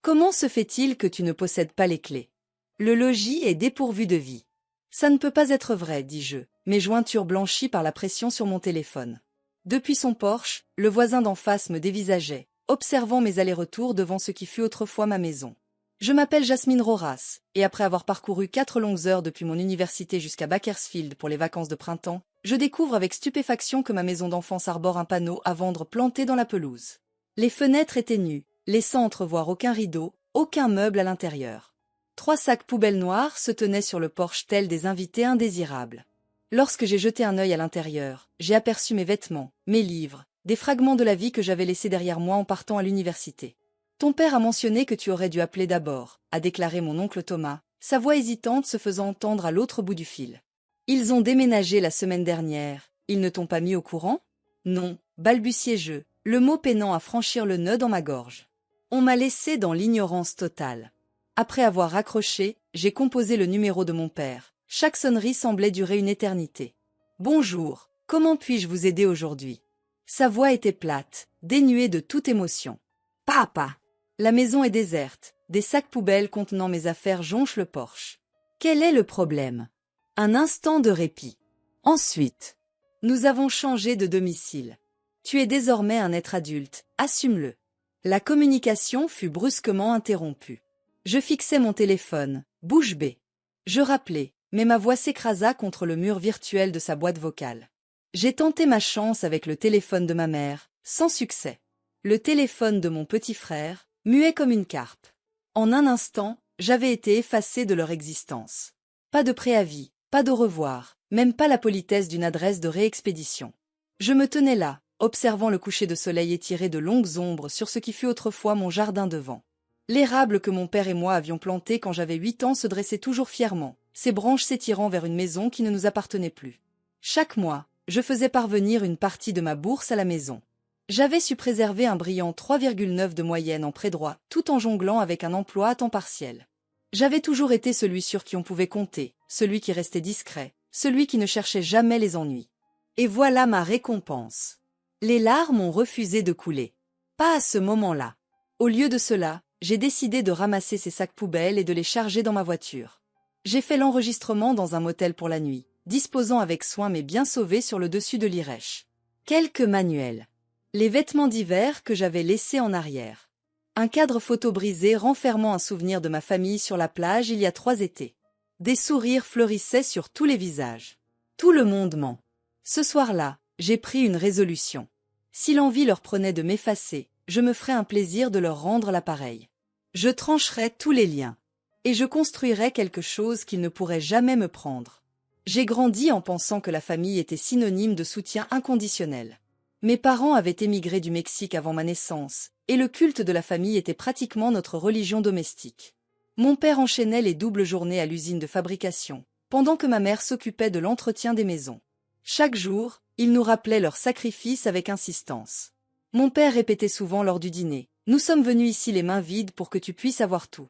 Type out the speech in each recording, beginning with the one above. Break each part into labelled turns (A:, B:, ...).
A: Comment se fait-il que tu ne possèdes pas les clés? Le logis est dépourvu de vie. Ça ne peut pas être vrai, dis-je, mes jointures blanchies par la pression sur mon téléphone. Depuis son porche, le voisin d'en face me dévisageait, observant mes allers-retours devant ce qui fut autrefois ma maison. Je m'appelle Jasmine Roras, et après avoir parcouru 4 longues heures depuis mon université jusqu'à Bakersfield pour les vacances de printemps, je découvre avec stupéfaction que ma maison d'enfance arbore un panneau à vendre planté dans la pelouse. Les fenêtres étaient nues, laissant entrevoir aucun rideau, aucun meuble à l'intérieur. 3 sacs poubelles noirs se tenaient sur le porche tels des invités indésirables. Lorsque j'ai jeté un œil à l'intérieur, j'ai aperçu mes vêtements, mes livres, des fragments de la vie que j'avais laissés derrière moi en partant à l'université. Ton père a mentionné que tu aurais dû appeler d'abord, a déclaré mon oncle Thomas, sa voix hésitante se faisant entendre à l'autre bout du fil. Ils ont déménagé la semaine dernière, ils ne t'ont pas mis au courant? Non, balbutiai-je, le mot peinant à franchir le nœud dans ma gorge. On m'a laissé dans l'ignorance totale. Après avoir raccroché, j'ai composé le numéro de mon père. Chaque sonnerie semblait durer une éternité. Bonjour, comment puis-je vous aider aujourd'hui? Sa voix était plate, dénuée de toute émotion. Papa! La maison est déserte, des sacs poubelles contenant mes affaires jonchent le porche. Quel est le problème? Un instant de répit. Ensuite, nous avons changé de domicile. Tu es désormais un être adulte, assume-le. La communication fut brusquement interrompue. Je fixais mon téléphone, bouche bée. Je rappelais, mais ma voix s'écrasa contre le mur virtuel de sa boîte vocale. J'ai tenté ma chance avec le téléphone de ma mère, sans succès. Le téléphone de mon petit frère, muet comme une carpe. En un instant, j'avais été effacée de leur existence. Pas de préavis, pas d'au revoir, même pas la politesse d'une adresse de réexpédition. Je me tenais là, observant le coucher de soleil étirer de longues ombres sur ce qui fut autrefois mon jardin devant. L'érable que mon père et moi avions planté quand j'avais 8 ans se dressait toujours fièrement, ses branches s'étirant vers une maison qui ne nous appartenait plus. Chaque mois, je faisais parvenir une partie de ma bourse à la maison. J'avais su préserver un brillant 3,9 de moyenne en prêt droit, tout en jonglant avec un emploi à temps partiel. J'avais toujours été celui sur qui on pouvait compter, celui qui restait discret, celui qui ne cherchait jamais les ennuis. Et voilà ma récompense. Les larmes ont refusé de couler. Pas à ce moment-là. Au lieu de cela, j'ai décidé de ramasser ces sacs poubelles et de les charger dans ma voiture. J'ai fait l'enregistrement dans un motel pour la nuit, disposant avec soin mes biens sauvés sur le dessus de l'Irèche. Quelques manuels. Les vêtements d'hiver que j'avais laissés en arrière. Un cadre photo brisé renfermant un souvenir de ma famille sur la plage il y a 3 étés. Des sourires fleurissaient sur tous les visages. Tout le monde ment. Ce soir-là, j'ai pris une résolution. Si l'envie leur prenait de m'effacer, je me ferais un plaisir de leur rendre l'appareil. Je trancherais tous les liens. Et je construirais quelque chose qu'ils ne pourraient jamais me prendre. J'ai grandi en pensant que la famille était synonyme de soutien inconditionnel. Mes parents avaient émigré du Mexique avant ma naissance, et le culte de la famille était pratiquement notre religion domestique. Mon père enchaînait les doubles journées à l'usine de fabrication, pendant que ma mère s'occupait de l'entretien des maisons. Chaque jour, ils nous rappelaient leur sacrifice avec insistance. Mon père répétait souvent lors du dîner, « Nous sommes venus ici les mains vides pour que tu puisses avoir tout. »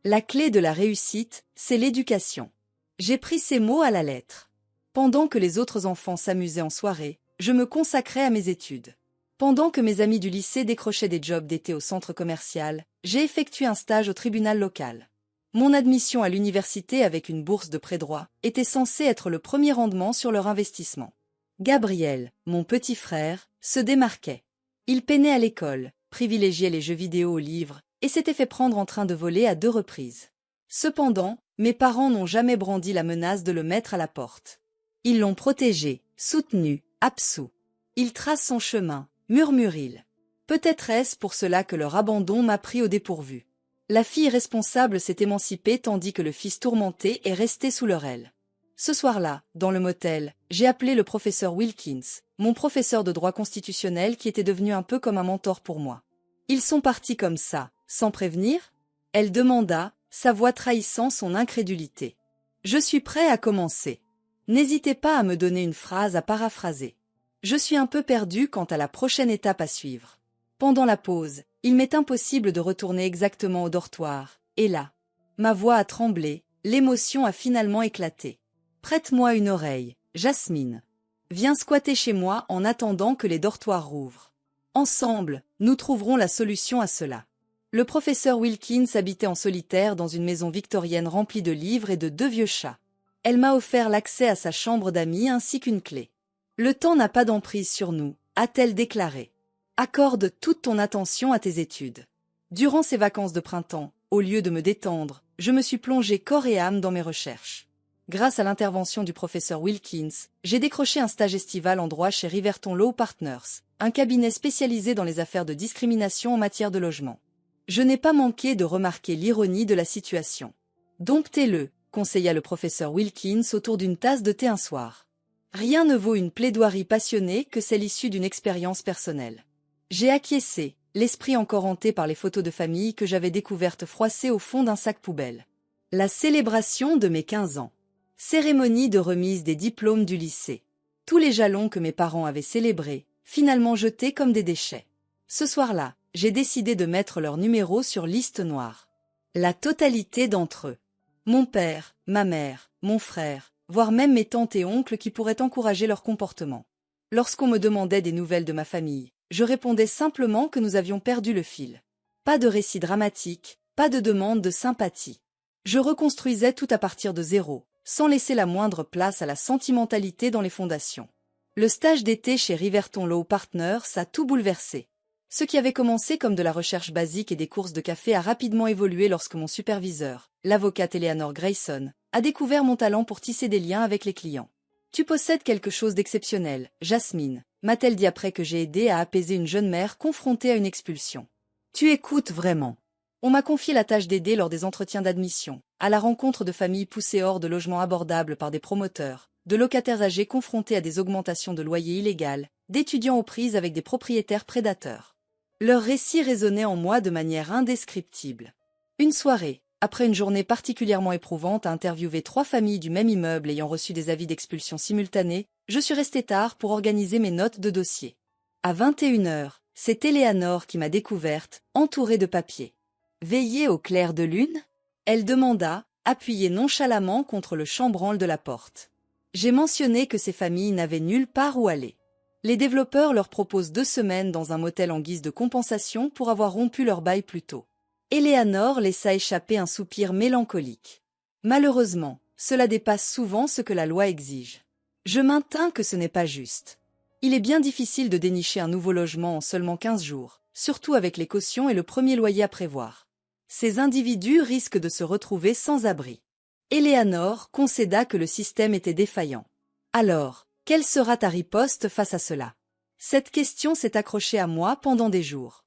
A: La clé de la réussite, c'est l'éducation. J'ai pris ces mots à la lettre. Pendant que les autres enfants s'amusaient en soirée, je me consacrais à mes études. Pendant que mes amis du lycée décrochaient des jobs d'été au centre commercial, j'ai effectué un stage au tribunal local. Mon admission à l'université avec une bourse de prêt droit était censée être le premier rendement sur leur investissement. Gabriel, mon petit frère, se démarquait. Il peinait à l'école, privilégiait les jeux vidéo aux livres, et s'était fait prendre en train de voler à 2 reprises. Cependant, mes parents n'ont jamais brandi la menace de le mettre à la porte. Ils l'ont protégé, soutenu, absous. Il trace son chemin, murmure-t-il. Peut-être est-ce pour cela que leur abandon m'a pris au dépourvu. La fille responsable s'est émancipée tandis que le fils tourmenté est resté sous leur aile. Ce soir-là, dans le motel, j'ai appelé le professeur Wilkins, mon professeur de droit constitutionnel qui était devenu un peu comme un mentor pour moi. Ils sont partis comme ça, sans prévenir? Elle demanda, sa voix trahissant son incrédulité. Je suis prêt à commencer. N'hésitez pas à me donner une phrase à paraphraser. Je suis un peu perdu quant à la prochaine étape à suivre. Pendant la pause, il m'est impossible de retourner exactement au dortoir, et là, ma voix a tremblé, l'émotion a finalement éclaté. Prête-moi une oreille, Jasmine. Viens squatter chez moi en attendant que les dortoirs rouvrent. Ensemble, nous trouverons la solution à cela. Le professeur Wilkins habitait en solitaire dans une maison victorienne remplie de livres et de 2 vieux chats. Elle m'a offert l'accès à sa chambre d'amis ainsi qu'une clé. Le temps n'a pas d'emprise sur nous, a-t-elle déclaré. Accorde toute ton attention à tes études. Durant ces vacances de printemps, au lieu de me détendre, je me suis plongé corps et âme dans mes recherches. Grâce à l'intervention du professeur Wilkins, j'ai décroché un stage estival en droit chez Riverton Law Partners, un cabinet spécialisé dans les affaires de discrimination en matière de logement. Je n'ai pas manqué de remarquer l'ironie de la situation. Domptez-le, conseilla le professeur Wilkins autour d'une tasse de thé un soir. Rien ne vaut une plaidoirie passionnée que celle issue d'une expérience personnelle. J'ai acquiescé, l'esprit encore hanté par les photos de famille que j'avais découvertes froissées au fond d'un sac poubelle. La célébration de mes 15 ans. Cérémonie de remise des diplômes du lycée. Tous les jalons que mes parents avaient célébrés, finalement jetés comme des déchets. Ce soir-là, j'ai décidé de mettre leur numéro sur liste noire. La totalité d'entre eux. Mon père, ma mère, mon frère, voire même mes tantes et oncles qui pourraient encourager leur comportement. Lorsqu'on me demandait des nouvelles de ma famille, je répondais simplement que nous avions perdu le fil. Pas de récit dramatique, pas de demande de sympathie. Je reconstruisais tout à partir de zéro, sans laisser la moindre place à la sentimentalité dans les fondations. Le stage d'été chez Riverton Law Partners a tout bouleversé. Ce qui avait commencé comme de la recherche basique et des courses de café a rapidement évolué lorsque mon superviseur, l'avocate Eleanor Grayson, a découvert mon talent pour tisser des liens avec les clients. « Tu possèdes quelque chose d'exceptionnel, Jasmine », m'a-t-elle dit après que j'ai aidé à apaiser une jeune mère confrontée à une expulsion. « Tu écoutes vraiment. » On m'a confié la tâche d'aider lors des entretiens d'admission, à la rencontre de familles poussées hors de logements abordables par des promoteurs, de locataires âgés confrontés à des augmentations de loyers illégales, d'étudiants aux prises avec des propriétaires prédateurs. Leur récit résonnait en moi de manière indescriptible. Une soirée, après une journée particulièrement éprouvante à interviewer 3 familles du même immeuble ayant reçu des avis d'expulsion simultanés, je suis restée tard pour organiser mes notes de dossier. À 21h, c'est Eleanor qui m'a découverte, entourée de papiers. « Veillez au clair de lune ?» elle demanda, appuyée nonchalamment contre le chambranle de la porte. J'ai mentionné que ces familles n'avaient nulle part où aller. Les développeurs leur proposent 2 semaines dans un motel en guise de compensation pour avoir rompu leur bail plus tôt. Eleanor laissa échapper un soupir mélancolique. Malheureusement, cela dépasse souvent ce que la loi exige. Je maintiens que ce n'est pas juste. Il est bien difficile de dénicher un nouveau logement en seulement 15 jours, surtout avec les cautions et le premier loyer à prévoir. Ces individus risquent de se retrouver sans abri. Eleanor concéda que le système était défaillant. Alors, quelle sera ta riposte face à cela? Cette question s'est accrochée à moi pendant des jours.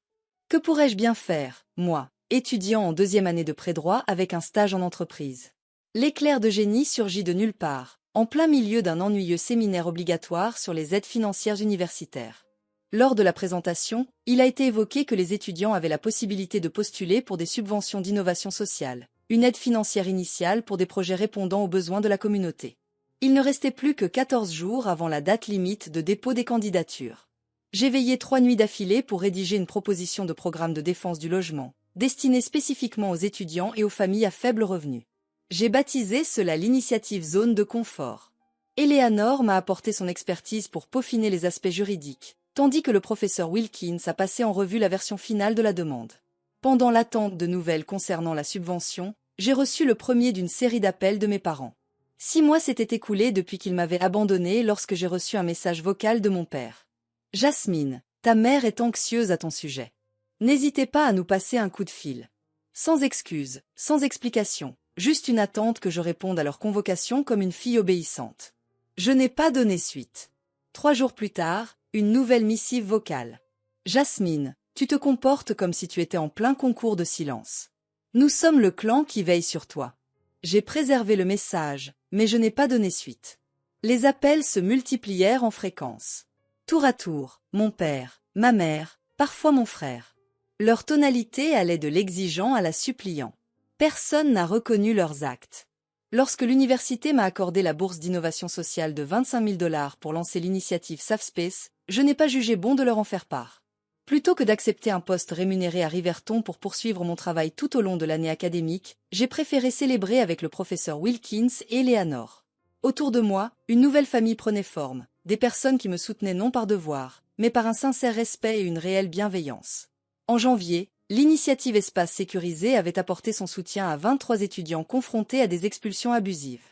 A: Que pourrais-je bien faire, moi, étudiant en 2e année de pré-droit avec un stage en entreprise? L'éclair de génie surgit de nulle part, en plein milieu d'un ennuyeux séminaire obligatoire sur les aides financières universitaires. Lors de la présentation, il a été évoqué que les étudiants avaient la possibilité de postuler pour des subventions d'innovation sociale, une aide financière initiale pour des projets répondant aux besoins de la communauté. Il ne restait plus que 14 jours avant la date limite de dépôt des candidatures. J'ai veillé 3 nuits d'affilée pour rédiger une proposition de programme de défense du logement, destinée spécifiquement aux étudiants et aux familles à faible revenu. J'ai baptisé cela l'initiative Zone de confort. Eleanor m'a apporté son expertise pour peaufiner les aspects juridiques, tandis que le professeur Wilkins a passé en revue la version finale de la demande. Pendant l'attente de nouvelles concernant la subvention, j'ai reçu le premier d'une série d'appels de mes parents. 6 mois s'étaient écoulés depuis qu'ils m'avaient abandonné lorsque j'ai reçu un message vocal de mon père. « Jasmine, ta mère est anxieuse à ton sujet. N'hésitez pas à nous passer un coup de fil. » Sans excuse, sans explication, juste une attente que je réponde à leur convocation comme une fille obéissante. Je n'ai pas donné suite. 3 jours plus tard, une nouvelle missive vocale. « Jasmine, tu te comportes comme si tu étais en plein concours de silence. Nous sommes le clan qui veille sur toi. » J'ai préservé le message, mais je n'ai pas donné suite. Les appels se multiplièrent en fréquence. Tour à tour, mon père, ma mère, parfois mon frère. Leur tonalité allait de l'exigeant à la suppliant. Personne n'a reconnu leurs actes. Lorsque l'université m'a accordé la bourse d'innovation sociale de 25 000 $ pour lancer l'initiative SafeSpace, je n'ai pas jugé bon de leur en faire part. Plutôt que d'accepter un poste rémunéré à Riverton pour poursuivre mon travail tout au long de l'année académique, j'ai préféré célébrer avec le professeur Wilkins et Eleanor. Autour de moi, une nouvelle famille prenait forme, des personnes qui me soutenaient non par devoir, mais par un sincère respect et une réelle bienveillance. En janvier, L'initiative Espace Sécurisé avait apporté son soutien à 23 étudiants confrontés à des expulsions abusives.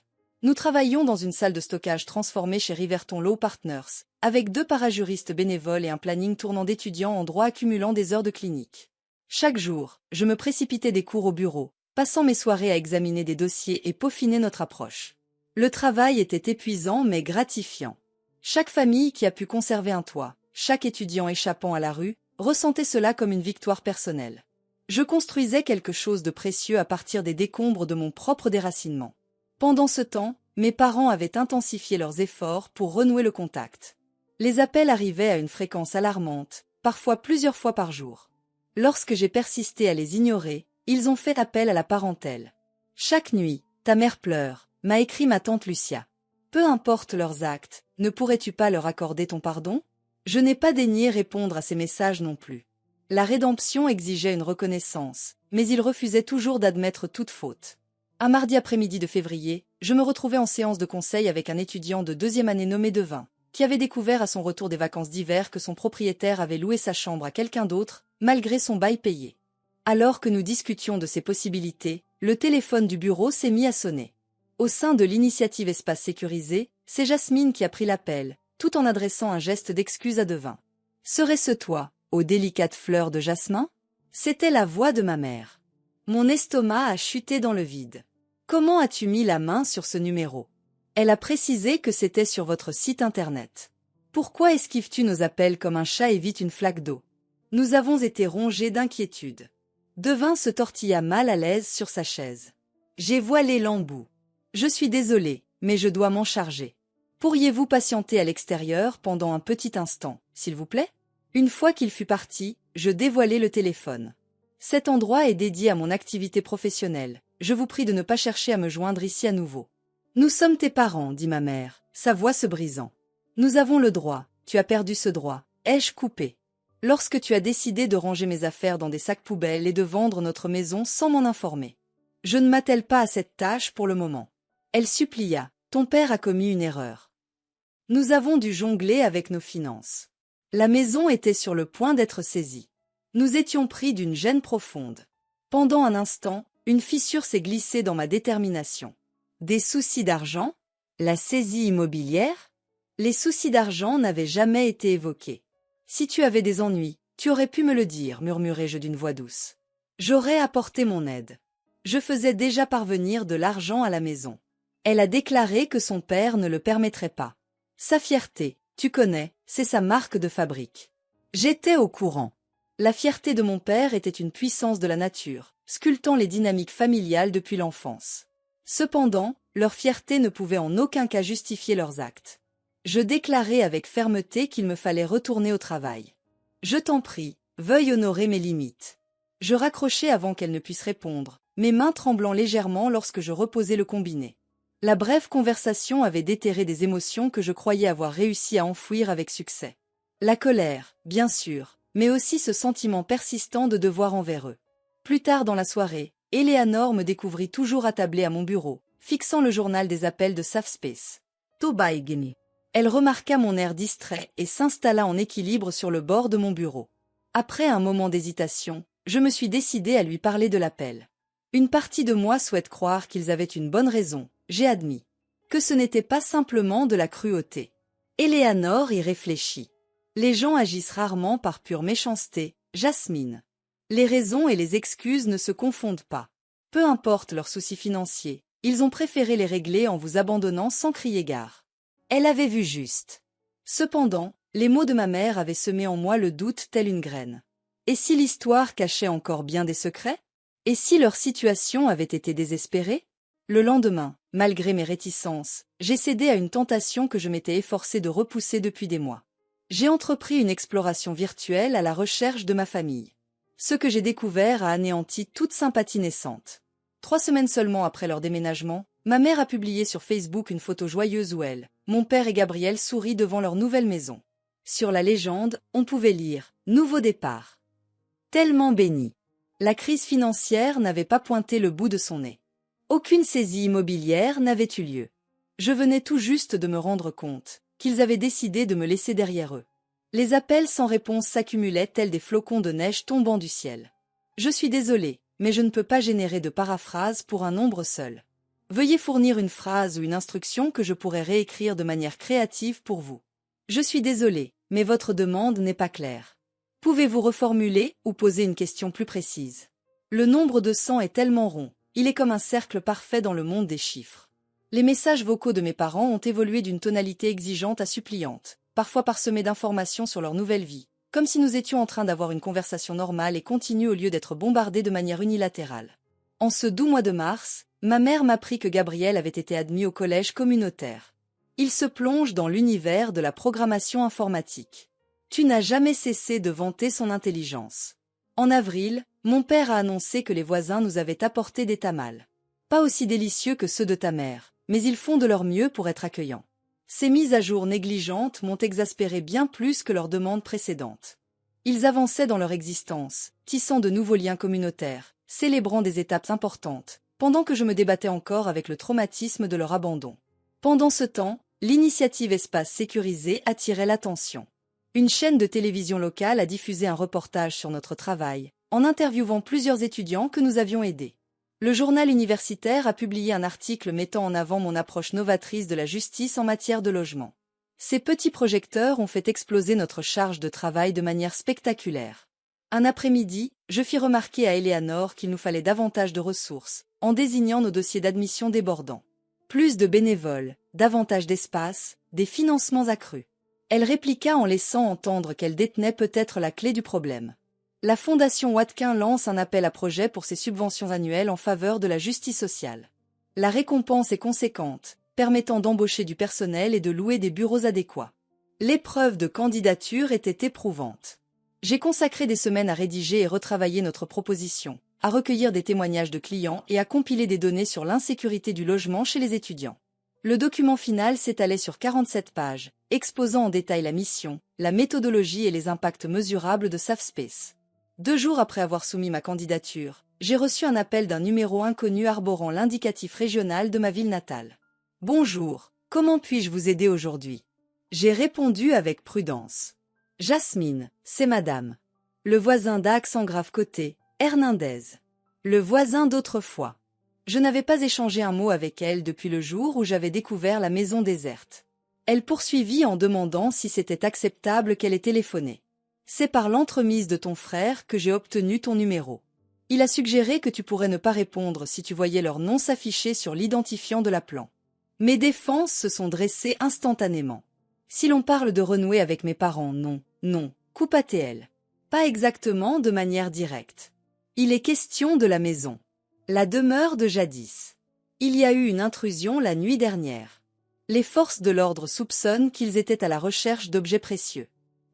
A: Nous travaillions dans une salle de stockage transformée chez Riverton Law Partners, avec 2 parajuristes bénévoles et un planning tournant d'étudiants en droit accumulant des heures de clinique. Chaque jour, je me précipitais des cours au bureau, passant mes soirées à examiner des dossiers et peaufiner notre approche. Le travail était épuisant mais gratifiant. Chaque famille qui a pu conserver un toit, chaque étudiant échappant à la rue, ressentait cela comme une victoire personnelle. Je construisais quelque chose de précieux à partir des décombres de mon propre déracinement. Pendant ce temps, mes parents avaient intensifié leurs efforts pour renouer le contact. Les appels arrivaient à une fréquence alarmante, parfois plusieurs fois par jour. Lorsque j'ai persisté à les ignorer, ils ont fait appel à la parentèle. Chaque nuit, ta mère pleure, m'a écrit ma tante Lucia. Peu importe leurs actes, ne pourrais-tu pas leur accorder ton pardon? Je n'ai pas daigné répondre à ces messages non plus. La rédemption exigeait une reconnaissance, mais ils refusaient toujours d'admettre toute faute. Un mardi après-midi de février, je me retrouvais en séance de conseil avec un étudiant de 2e année nommé Devin, qui avait découvert à son retour des vacances d'hiver que son propriétaire avait loué sa chambre à quelqu'un d'autre, malgré son bail payé. Alors que nous discutions de ces possibilités, le téléphone du bureau s'est mis à sonner. Au sein de l'initiative Espace Sécurisé, c'est Jasmine qui a pris l'appel, tout en adressant un geste d'excuse à Devin. « Serait-ce toi, aux délicates fleurs de jasmin ?» C'était la voix de ma mère. Mon estomac a chuté dans le vide. « Comment as-tu mis la main sur ce numéro ?» Elle a précisé que c'était sur votre site internet. « Pourquoi esquives-tu nos appels comme un chat évite une flaque d'eau ?» Nous avons été rongés d'inquiétude. Devin se tortilla mal à l'aise sur sa chaise. « J'ai voilé l'embout. Je suis désolé, mais je dois m'en charger. Pourriez-vous patienter à l'extérieur pendant un petit instant, s'il vous plaît ?» Une fois qu'il fut parti, je dévoilai le téléphone. « Cet endroit est dédié à mon activité professionnelle. Je vous prie de ne pas chercher à me joindre ici à nouveau. »« Nous sommes tes parents, » dit ma mère, sa voix se brisant. « Nous avons le droit, tu as perdu ce droit. » Ai-je coupé. « Lorsque tu as décidé de ranger mes affaires dans des sacs poubelles et de vendre notre maison sans m'en informer. Je ne m'attelle pas à cette tâche pour le moment. » Elle supplia. « Ton père a commis une erreur. Nous avons dû jongler avec nos finances. » La maison était sur le point d'être saisie. Nous étions pris d'une gêne profonde. Pendant un instant, une fissure s'est glissée dans ma détermination. Des soucis d'argent? La saisie immobilière? Les soucis d'argent n'avaient jamais été évoqués. « Si tu avais des ennuis, tu aurais pu me le dire, » murmurai-je d'une voix douce. J'aurais apporté mon aide. Je faisais déjà parvenir de l'argent à la maison. Elle a déclaré que son père ne le permettrait pas. Sa fierté, tu connais, c'est sa marque de fabrique. J'étais au courant. La fierté de mon père était une puissance de la nature, sculptant les dynamiques familiales depuis l'enfance. Cependant, leur fierté ne pouvait en aucun cas justifier leurs actes. Je déclarai avec fermeté qu'il me fallait retourner au travail. « Je t'en prie, veuille honorer mes limites. » Je raccrochai avant qu'elle ne puisse répondre, mes mains tremblant légèrement lorsque je reposai le combiné. La brève conversation avait déterré des émotions que je croyais avoir réussi à enfouir avec succès. La colère, bien sûr, mais aussi ce sentiment persistant de devoir envers eux. Plus tard dans la soirée, Eleanor me découvrit toujours attablée à mon bureau, fixant le journal des appels de Safspace. Tobaigini. Elle remarqua mon air distrait et s'installa en équilibre sur le bord de mon bureau. Après un moment d'hésitation, je me suis décidé à lui parler de l'appel. Une partie de moi souhaite croire qu'ils avaient une bonne raison, j'ai admis. Que ce n'était pas simplement de la cruauté. Eleanor y réfléchit. Les gens agissent rarement par pure méchanceté, Jasmine. Les raisons et les excuses ne se confondent pas. Peu importe leurs soucis financiers, ils ont préféré les régler en vous abandonnant sans crier gare. Elle avait vu juste. Cependant, les mots de ma mère avaient semé en moi le doute tel une graine. Et si l'histoire cachait encore bien des secrets? Et si leur situation avait été désespérée? Le lendemain, malgré mes réticences, j'ai cédé à une tentation que je m'étais efforcé de repousser depuis des mois. J'ai entrepris une exploration virtuelle à la recherche de ma famille. Ce que j'ai découvert a anéanti toute sympathie naissante. 3 semaines seulement après leur déménagement, ma mère a publié sur Facebook une photo joyeuse où elle, mon père et Gabriel sourient devant leur nouvelle maison. Sur la légende, on pouvait lire « Nouveau départ ». Tellement béni. La crise financière n'avait pas pointé le bout de son nez. Aucune saisie immobilière n'avait eu lieu. Je venais tout juste de me rendre compte qu'ils avaient décidé de me laisser derrière eux. Les appels sans réponse s'accumulaient tels des flocons de neige tombant du ciel. Je suis désolé, mais je ne peux pas générer de paraphrase pour un nombre seul. Veuillez fournir une phrase ou une instruction que je pourrais réécrire de manière créative pour vous. Je suis désolé, mais votre demande n'est pas claire. Pouvez-vous reformuler ou poser une question plus précise? Le nombre de 100 est tellement rond, il est comme un cercle parfait dans le monde des chiffres. Les messages vocaux de mes parents ont évolué d'une tonalité exigeante à suppliante, parfois parsemés d'informations sur leur nouvelle vie, comme si nous étions en train d'avoir une conversation normale et continue au lieu d'être bombardés de manière unilatérale. En ce doux mois de mars, ma mère m'apprit que Gabriel avait été admis au collège communautaire. Il se plonge dans l'univers de la programmation informatique. Tu n'as jamais cessé de vanter son intelligence. En avril, mon père a annoncé que les voisins nous avaient apporté des tamals. Pas aussi délicieux que ceux de ta mère, mais ils font de leur mieux pour être accueillants. Ces mises à jour négligentes m'ont exaspéré bien plus que leurs demandes précédentes. Ils avançaient dans leur existence, tissant de nouveaux liens communautaires, célébrant des étapes importantes, pendant que je me débattais encore avec le traumatisme de leur abandon. Pendant ce temps, l'initiative Espace Sécurisé attirait l'attention. Une chaîne de télévision locale a diffusé un reportage sur notre travail, en interviewant plusieurs étudiants que nous avions aidés. Le journal universitaire a publié un article mettant en avant mon approche novatrice de la justice en matière de logement. Ces petits projecteurs ont fait exploser notre charge de travail de manière spectaculaire. Un après-midi, je fis remarquer à Eleanor qu'il nous fallait davantage de ressources, en désignant nos dossiers d'admission débordants. Plus de bénévoles, davantage d'espace, des financements accrus. Elle répliqua en laissant entendre qu'elle détenait peut-être la clé du problème. La Fondation Watkin lance un appel à projets pour ses subventions annuelles en faveur de la justice sociale. La récompense est conséquente, permettant d'embaucher du personnel et de louer des bureaux adéquats. L'épreuve de candidature était éprouvante. J'ai consacré des semaines à rédiger et retravailler notre proposition, à recueillir des témoignages de clients et à compiler des données sur l'insécurité du logement chez les étudiants. Le document final s'étalait sur 47 pages, exposant en détail la mission, la méthodologie et les impacts mesurables de SafeSpace. 2 jours après avoir soumis ma candidature, j'ai reçu un appel d'un numéro inconnu arborant l'indicatif régional de ma ville natale. « Bonjour, comment puis-je vous aider aujourd'hui ?» J'ai répondu avec prudence. « Jasmine, c'est madame. Le voisin d'accent grave côté, Hernandez. Le voisin d'autrefois. » Je n'avais pas échangé un mot avec elle depuis le jour où j'avais découvert la maison déserte. Elle poursuivit en demandant si c'était acceptable qu'elle ait téléphoné. « C'est par l'entremise de ton frère que j'ai obtenu ton numéro. Il a suggéré que tu pourrais ne pas répondre si tu voyais leur nom s'afficher sur l'identifiant de l'appelant. Mes défenses se sont dressées instantanément. Si l'on parle de renouer avec mes parents, non, coupe ATL. Pas exactement de manière directe. Il est question de la maison. La demeure de jadis. Il y a eu une intrusion la nuit dernière. Les forces de l'ordre soupçonnent qu'ils étaient à la recherche d'objets précieux.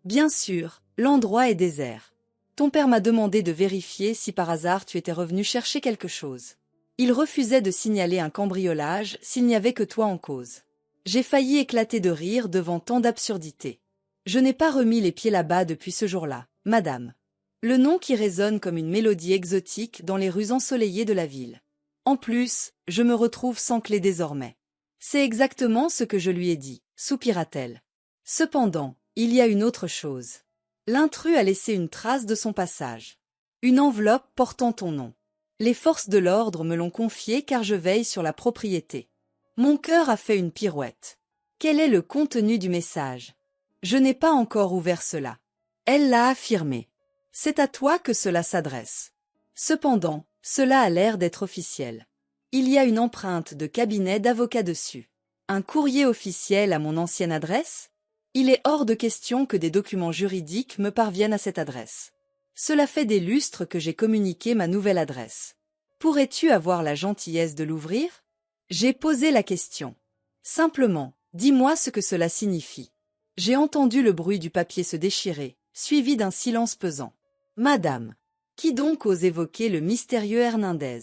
A: Bien sûr, l'endroit est désert. Ton père m'a demandé de vérifier si par hasard tu étais revenu chercher quelque chose. Il refusait de signaler un cambriolage s'il n'y avait que toi en cause. J'ai failli éclater de rire devant tant d'absurdités. Je n'ai pas remis les pieds là-bas depuis ce jour-là, madame. Le nom qui résonne comme une mélodie exotique dans les rues ensoleillées de la ville. En plus, je me retrouve sans clé désormais. C'est exactement ce que je lui ai dit, soupira-t-elle. Cependant, il y a une autre chose. L'intrus a laissé une trace de son passage. Une enveloppe portant ton nom. Les forces de l'ordre me l'ont confiée car je veille sur la propriété. Mon cœur a fait une pirouette. Quel est le contenu du message? Je n'ai pas encore ouvert cela. Elle l'a affirmé. C'est à toi que cela s'adresse. Cependant, cela a l'air d'être officiel. Il y a une empreinte de cabinet d'avocat dessus. Un courrier officiel à mon ancienne adresse? Il est hors de question que des documents juridiques me parviennent à cette adresse. Cela fait des lustres que j'ai communiqué ma nouvelle adresse. Pourrais-tu avoir la gentillesse de l'ouvrir? J'ai posé la question. Simplement, dis-moi ce que cela signifie. J'ai entendu le bruit du papier se déchirer, suivi d'un silence pesant. Madame, qui donc ose évoquer le mystérieux Hernandez?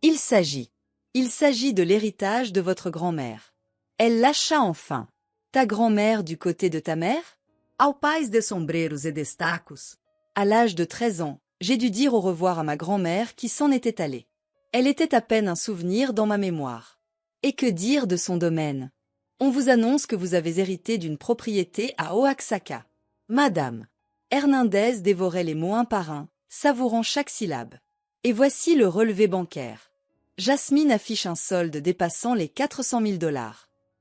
A: Il s'agit de l'héritage de votre grand-mère. Elle lâcha enfin. Ta grand-mère du côté de ta mère? Ao pais de sombreros et destacos. À l'âge de 13 ans, j'ai dû dire au revoir à ma grand-mère qui s'en était allée. Elle était à peine un souvenir dans ma mémoire. Et que dire de son domaine? On vous annonce que vous avez hérité d'une propriété à Oaxaca. Madame. Hernandez dévorait les mots un par un, savourant chaque syllabe. Et voici le relevé bancaire. Jasmine affiche un solde dépassant les 400 000 $.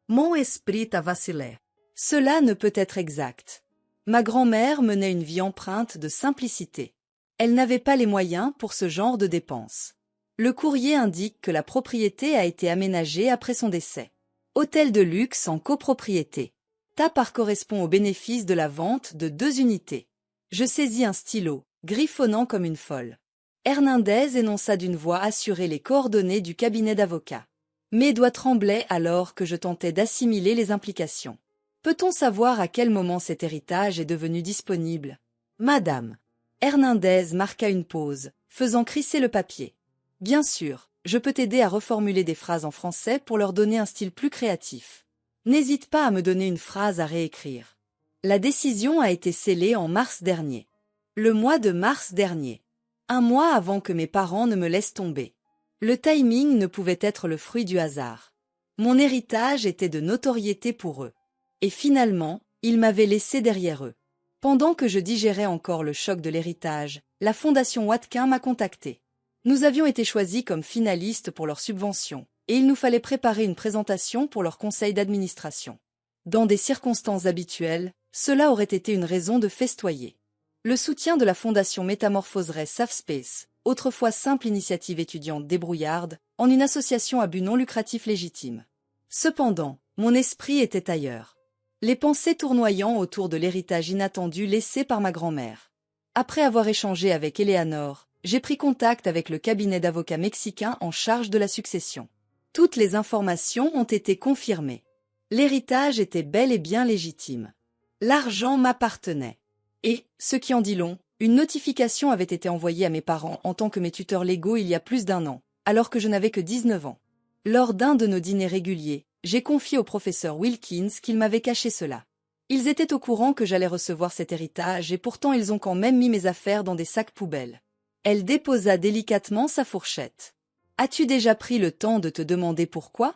A: Mon esprit a vacillé. Cela ne peut être exact. Ma grand-mère menait une vie empreinte de simplicité. Elle n'avait pas les moyens pour ce genre de dépenses. Le courrier indique que la propriété a été aménagée après son décès. Hôtel de luxe en copropriété. Ta part correspond au bénéfice de la vente de 2 unités. Je saisis un stylo, griffonnant comme une folle. Hernandez énonça d'une voix assurée les coordonnées du cabinet d'avocats. Mes doigts tremblaient alors que je tentais d'assimiler les implications. Peut-on savoir à quel moment cet héritage est devenu disponible? Madame. Hernandez marqua une pause, faisant crisser le papier. Bien sûr, je peux t'aider à reformuler des phrases en français pour leur donner un style plus créatif. N'hésite pas à me donner une phrase à réécrire. La décision a été scellée en mars dernier. Le mois de mars dernier. Un mois avant que mes parents ne me laissent tomber. Le timing ne pouvait être le fruit du hasard. Mon héritage était de notoriété pour eux. Et finalement, ils m'avaient laissé derrière eux. Pendant que je digérais encore le choc de l'héritage, la Fondation Watkin m'a contacté. Nous avions été choisis comme finalistes pour leur subvention, et il nous fallait préparer une présentation pour leur conseil d'administration. Dans des circonstances habituelles, cela aurait été une raison de festoyer. Le soutien de la Fondation métamorphoserait SafeSpace, autrefois simple initiative étudiante débrouillarde, en une association à but non lucratif légitime. Cependant, mon esprit était ailleurs. Les pensées tournoyant autour de l'héritage inattendu laissé par ma grand-mère. Après avoir échangé avec Eleanor, j'ai pris contact avec le cabinet d'avocats mexicain en charge de la succession. Toutes les informations ont été confirmées. L'héritage était bel et bien légitime. L'argent m'appartenait. Et, ce qui en dit long, une notification avait été envoyée à mes parents en tant que mes tuteurs légaux il y a plus d'1 an, alors que je n'avais que 19 ans. Lors d'un de nos dîners réguliers, j'ai confié au professeur Wilkins qu'il m'avait caché cela. Ils étaient au courant que j'allais recevoir cet héritage et pourtant ils ont quand même mis mes affaires dans des sacs poubelles. Elle déposa délicatement sa fourchette. « As-tu déjà pris le temps de te demander pourquoi ?»«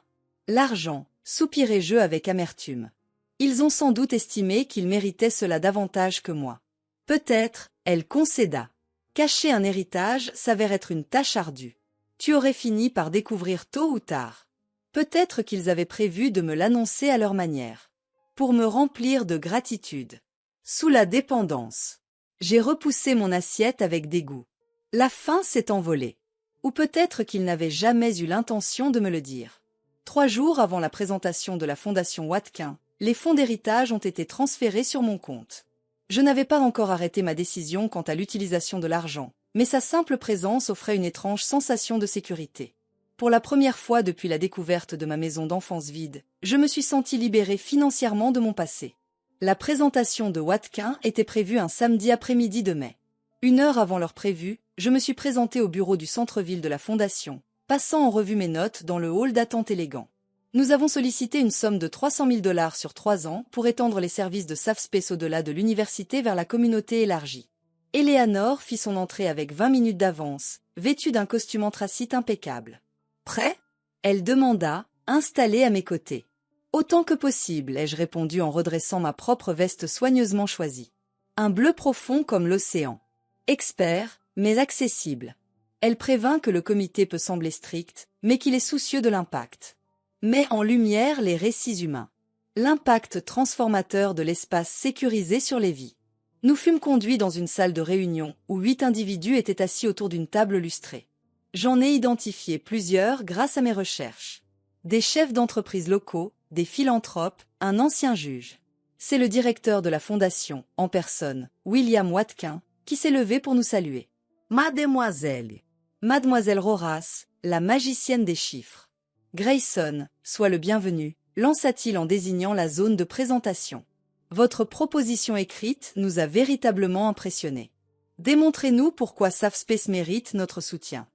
A: L'argent, soupirai-je avec amertume. Ils ont sans doute estimé qu'ils méritaient cela davantage que moi. Peut-être, elle concéda. Cacher un héritage s'avère être une tâche ardue. Tu aurais fini par découvrir tôt ou tard. Peut-être qu'ils avaient prévu de me l'annoncer à leur manière. Pour me remplir de gratitude. Sous la dépendance. J'ai repoussé mon assiette avec dégoût. La faim s'est envolée. Ou peut-être qu'ils n'avaient jamais eu l'intention de me le dire. 3 jours avant la présentation de la Fondation Watkin, les fonds d'héritage ont été transférés sur mon compte. Je n'avais pas encore arrêté ma décision quant à l'utilisation de l'argent, mais sa simple présence offrait une étrange sensation de sécurité. Pour la première fois depuis la découverte de ma maison d'enfance vide, je me suis sentie libérée financièrement de mon passé. La présentation de Watkin était prévue un samedi après-midi de mai. 1 heure avant l'heure prévue, je me suis présentée au bureau du centre-ville de la Fondation, passant en revue mes notes dans le hall d'attente élégant. Nous avons sollicité une somme de 300 000 $ sur 3 ans pour étendre les services de SafeSpace au-delà de l'université vers la communauté élargie. Eleanor fit son entrée avec 20 minutes d'avance, vêtue d'un costume anthracite impeccable. « Prêt ?» elle demanda, installée à mes côtés. « Autant que possible », ai-je répondu en redressant ma propre veste soigneusement choisie. Un bleu profond comme l'océan. Expert, mais accessible. Elle prévint que le comité peut sembler strict, mais qu'il est soucieux de l'impact. Met en lumière les récits humains. L'impact transformateur de l'espace sécurisé sur les vies. Nous fûmes conduits dans une salle de réunion où 8 individus étaient assis autour d'une table lustrée. J'en ai identifié plusieurs grâce à mes recherches. Des chefs d'entreprise locaux, des philanthropes, un ancien juge. C'est le directeur de la fondation, en personne, William Watkin, qui s'est levé pour nous saluer. Mademoiselle. Mademoiselle Roras, la magicienne des chiffres. Grayson, sois le bienvenu, lança-t-il en désignant la zone de présentation. Votre proposition écrite nous a véritablement impressionnés. Démontrez-nous pourquoi SafeSpace mérite notre soutien.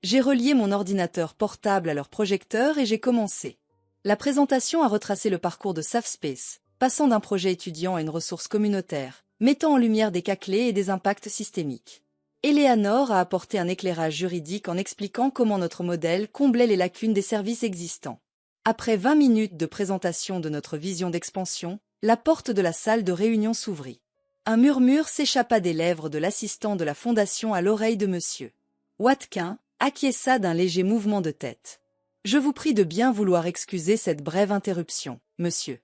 A: J'ai relié mon ordinateur portable à leur projecteur et j'ai commencé. La présentation a retracé le parcours de SafeSpace, passant d'un projet étudiant à une ressource communautaire, mettant en lumière des cas clés et des impacts systémiques. Eleanor a apporté un éclairage juridique en expliquant comment notre modèle comblait les lacunes des services existants. Après 20 minutes de présentation de notre vision d'expansion, la porte de la salle de réunion s'ouvrit. Un murmure s'échappa des lèvres de l'assistant de la fondation à l'oreille de monsieur Watkin, acquiesça d'un léger mouvement de tête. Je vous prie de bien vouloir excuser cette brève interruption, monsieur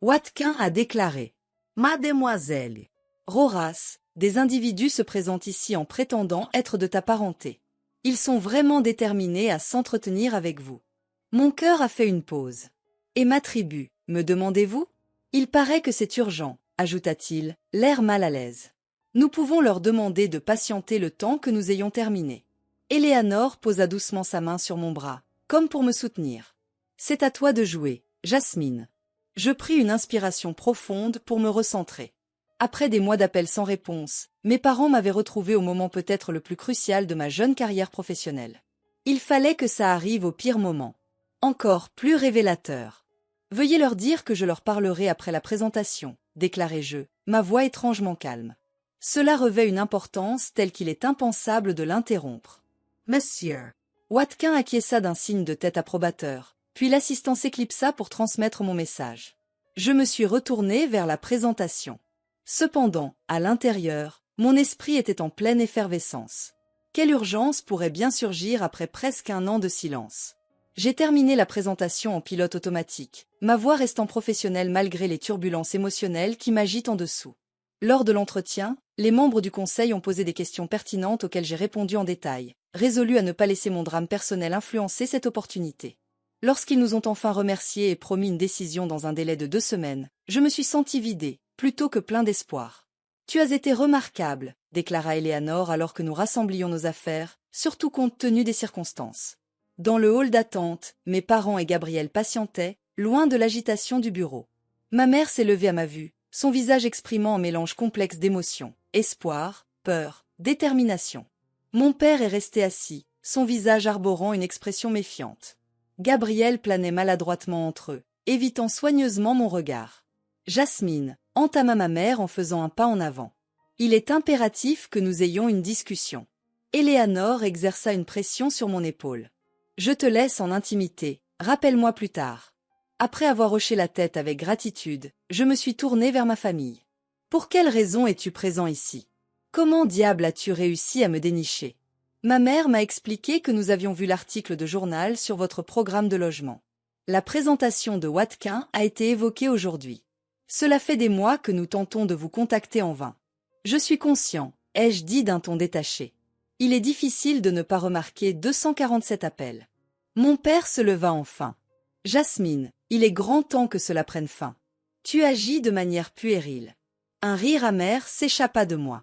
A: Watkin a déclaré. Mademoiselle Roras, des individus se présentent ici en prétendant être de ta parenté. Ils sont vraiment déterminés à s'entretenir avec vous. Mon cœur a fait une pause. Et ma tribu, me demandez-vous? Il paraît que c'est urgent, ajouta-t-il, l'air mal à l'aise. Nous pouvons leur demander de patienter le temps que nous ayons terminé. Éléanore posa doucement sa main sur mon bras, comme pour me soutenir. C'est à toi de jouer, Jasmine. Je pris une inspiration profonde pour me recentrer. Après des mois d'appels sans réponse, mes parents m'avaient retrouvé au moment peut-être le plus crucial de ma jeune carrière professionnelle. Il fallait que ça arrive au pire moment. Encore plus révélateur. Veuillez leur dire que je leur parlerai après la présentation, déclarai-je, ma voix étrangement calme. Cela revêt une importance telle qu'il est impensable de l'interrompre. Monsieur. Watkin acquiesça d'un signe de tête approbateur, puis l'assistant s'éclipsa pour transmettre mon message. Je me suis retourné vers la présentation. Cependant, à l'intérieur, mon esprit était en pleine effervescence. Quelle urgence pourrait bien surgir après presque un an de silence? J'ai terminé la présentation en pilote automatique, ma voix restant professionnelle malgré les turbulences émotionnelles qui m'agitent en dessous. Lors de l'entretien, les membres du conseil ont posé des questions pertinentes auxquelles j'ai répondu en détail, résolu à ne pas laisser mon drame personnel influencer cette opportunité. Lorsqu'ils nous ont enfin remerciés et promis une décision dans un délai de 2 semaines, je me suis senti vidé, plutôt que plein d'espoir. « Tu as été remarquable », déclara Éléanore alors que nous rassemblions nos affaires, surtout compte tenu des circonstances. Dans le hall d'attente, mes parents et Gabriel patientaient, loin de l'agitation du bureau. Ma mère s'est levée à ma vue, son visage exprimant un mélange complexe d'émotions, espoir, peur, détermination. Mon père est resté assis, son visage arborant une expression méfiante. Gabriel planait maladroitement entre eux, évitant soigneusement mon regard. Jasmine, entama ma mère en faisant un pas en avant. Il est impératif que nous ayons une discussion. Éléanore exerça une pression sur mon épaule. Je te laisse en intimité, rappelle-moi plus tard. Après avoir hoché la tête avec gratitude, je me suis tournée vers ma famille. Pour quelle raison es-tu présent ici? Comment diable as-tu réussi à me dénicher? Ma mère m'a expliqué que nous avions vu l'article de journal sur votre programme de logement. La présentation de Watkin a été évoquée aujourd'hui. Cela fait des mois que nous tentons de vous contacter en vain. Je suis conscient, ai-je dit d'un ton détaché. Il est difficile de ne pas remarquer 247 appels. Mon père se leva enfin. Jasmine, il est grand temps que cela prenne fin. Tu agis de manière puérile. Un rire amer s'échappa de moi.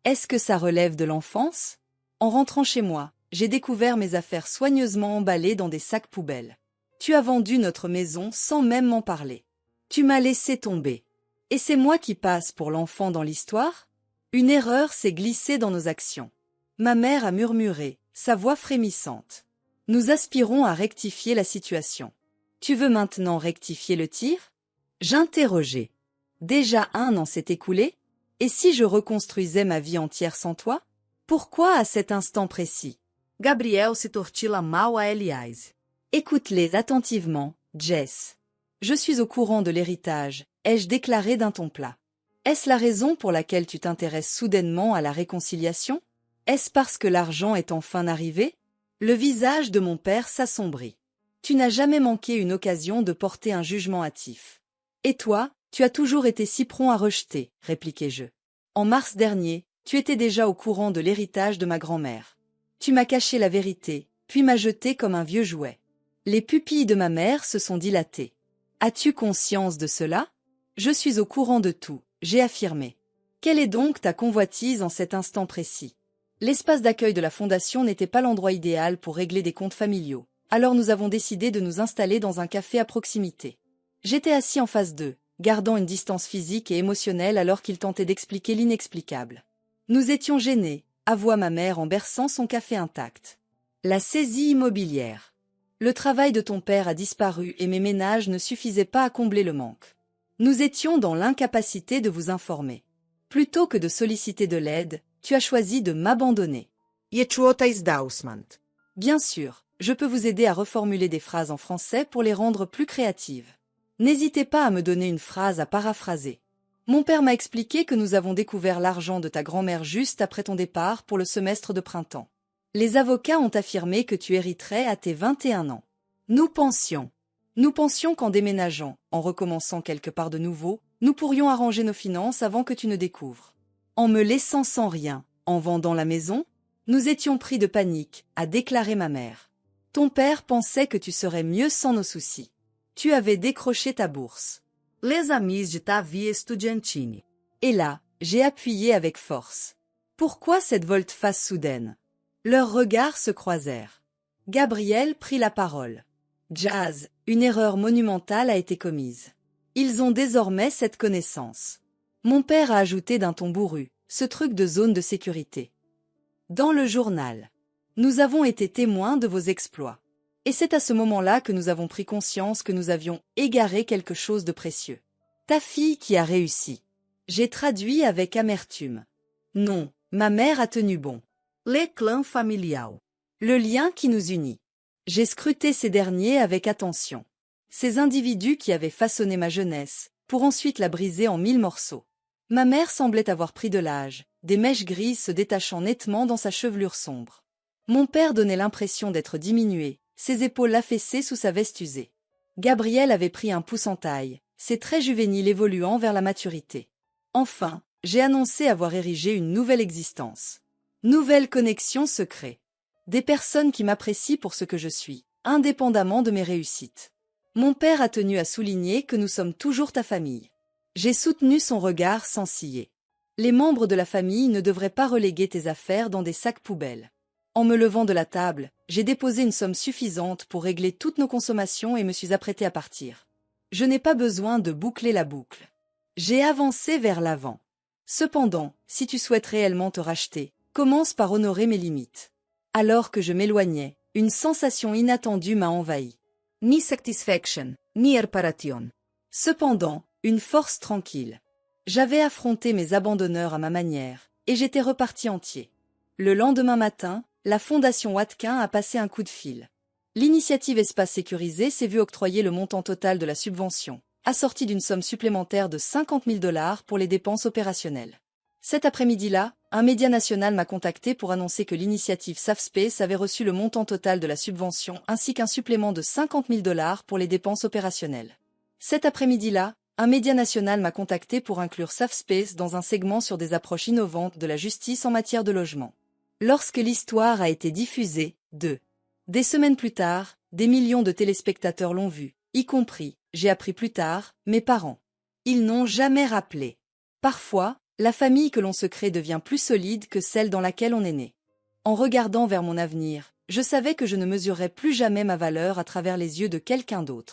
A: Est-ce que ça relève de l'enfance? En rentrant chez moi, j'ai découvert mes affaires soigneusement emballées dans des sacs poubelles. Tu as vendu notre maison sans même m'en parler. Tu m'as laissé tomber. Et c'est moi qui passe pour l'enfant dans l'histoire? Une erreur s'est glissée dans nos actions. Ma mère a murmuré, sa voix frémissante. Nous aspirons à rectifier la situation. Tu veux maintenant rectifier le tir? J'interrogeai. Déjà un an s'est écoulé? Et si je reconstruisais ma vie entière sans toi? Pourquoi à cet instant précis? Gabriel se tortilla mal à Elias. Écoute-les attentivement, Jess. Je suis au courant de l'héritage, ai-je déclaré d'un ton plat. Est-ce la raison pour laquelle tu t'intéresses soudainement à la réconciliation? Est-ce parce que l'argent est enfin arrivé? Le visage de mon père s'assombrit. Tu n'as jamais manqué une occasion de porter un jugement hâtif. Et toi, tu as toujours été si prompt à rejeter, répliquai-je. En mars dernier, tu étais déjà au courant de l'héritage de ma grand-mère. Tu m'as caché la vérité, puis m'as jeté comme un vieux jouet. Les pupilles de ma mère se sont dilatées. As-tu conscience de cela? Je suis au courant de tout, j'ai affirmé. Quelle est donc ta convoitise en cet instant précis? L'espace d'accueil de la fondation n'était pas l'endroit idéal pour régler des comptes familiaux, alors nous avons décidé de nous installer dans un café à proximité. J'étais assis en face d'eux, gardant une distance physique et émotionnelle alors qu'ils tentaient d'expliquer l'inexplicable. Nous étions gênés, avoua ma mère en berçant son café intact. La saisie immobilière. Le travail de ton père a disparu et mes ménages ne suffisaient pas à combler le manque. Nous étions dans l'incapacité de vous informer. Plutôt que de solliciter de l'aide, tu as choisi de m'abandonner. Bien sûr, je peux vous aider à reformuler des phrases en français pour les rendre plus créatives. N'hésitez pas à me donner une phrase à paraphraser. Mon père m'a expliqué que nous avons découvert l'argent de ta grand-mère juste après ton départ pour le semestre de printemps. Les avocats ont affirmé que tu hériterais à tes 21 ans. Nous pensions. Nous pensions qu'en déménageant, en recommençant quelque part de nouveau, nous pourrions arranger nos finances avant que tu ne découvres. En me laissant sans rien, en vendant la maison, nous étions pris de panique, a déclaré ma mère. Ton père pensait que tu serais mieux sans nos soucis. Tu avais décroché ta bourse. Les amis de ta vie estudiantine. Et là, j'ai appuyé avec force. Pourquoi cette volte-face soudaine? Leurs regards se croisèrent. Gabriel prit la parole. Jazz, une erreur monumentale a été commise. Ils ont désormais cette connaissance. Mon père a ajouté d'un ton bourru, ce truc de zone de sécurité. Dans le journal. Nous avons été témoins de vos exploits. Et c'est à ce moment-là que nous avons pris conscience que nous avions égaré quelque chose de précieux. Ta fille qui a réussi. J'ai traduit avec amertume. Non, ma mère a tenu bon. Les clans familiaux. Le lien qui nous unit. J'ai scruté ces derniers avec attention. Ces individus qui avaient façonné ma jeunesse, pour ensuite la briser en 1000 morceaux. Ma mère semblait avoir pris de l'âge, des mèches grises se détachant nettement dans sa chevelure sombre. Mon père donnait l'impression d'être diminué, ses épaules affaissées sous sa veste usée. Gabriel avait pris un pouce en taille, ses traits juvéniles évoluant vers la maturité. Enfin, j'ai annoncé avoir érigé une nouvelle existence. Nouvelle connexion se crée. Des personnes qui m'apprécient pour ce que je suis, indépendamment de mes réussites. Mon père a tenu à souligner que nous sommes toujours ta famille. J'ai soutenu son regard sans ciller. Les membres de la famille ne devraient pas reléguer tes affaires dans des sacs poubelles. En me levant de la table, j'ai déposé une somme suffisante pour régler toutes nos consommations et me suis apprêté à partir. Je n'ai pas besoin de boucler la boucle. J'ai avancé vers l'avant. Cependant, si tu souhaites réellement te racheter, commence par honorer mes limites. Alors que je m'éloignais, une sensation inattendue m'a envahi. Ni satisfaction, ni reparation. Cependant, une force tranquille. J'avais affronté mes abandonneurs à ma manière, et j'étais reparti entier. Le lendemain matin, la Fondation Watkin a passé un coup de fil. L'initiative Espace Sécurisé s'est vue octroyer le montant total de la subvention, assorti d'une somme supplémentaire de 50 000 $ pour les dépenses opérationnelles. Cet après-midi-là, un média national m'a contacté pour annoncer que l'initiative SafeSpace avait reçu le montant total de la subvention ainsi qu'un supplément de 50 000 $ pour les dépenses opérationnelles. Cet après-midi-là, un média national m'a contacté pour inclure SafeSpace dans un segment sur des approches innovantes de la justice en matière de logement. Lorsque l'histoire a été diffusée, des semaines plus tard, des millions de téléspectateurs l'ont vue, y compris, j'ai appris plus tard, mes parents. Ils n'ont jamais rappelé. Parfois, la famille que l'on se crée devient plus solide que celle dans laquelle on est né. En regardant vers mon avenir, je savais que je ne mesurerais plus jamais ma valeur à travers les yeux de quelqu'un d'autre.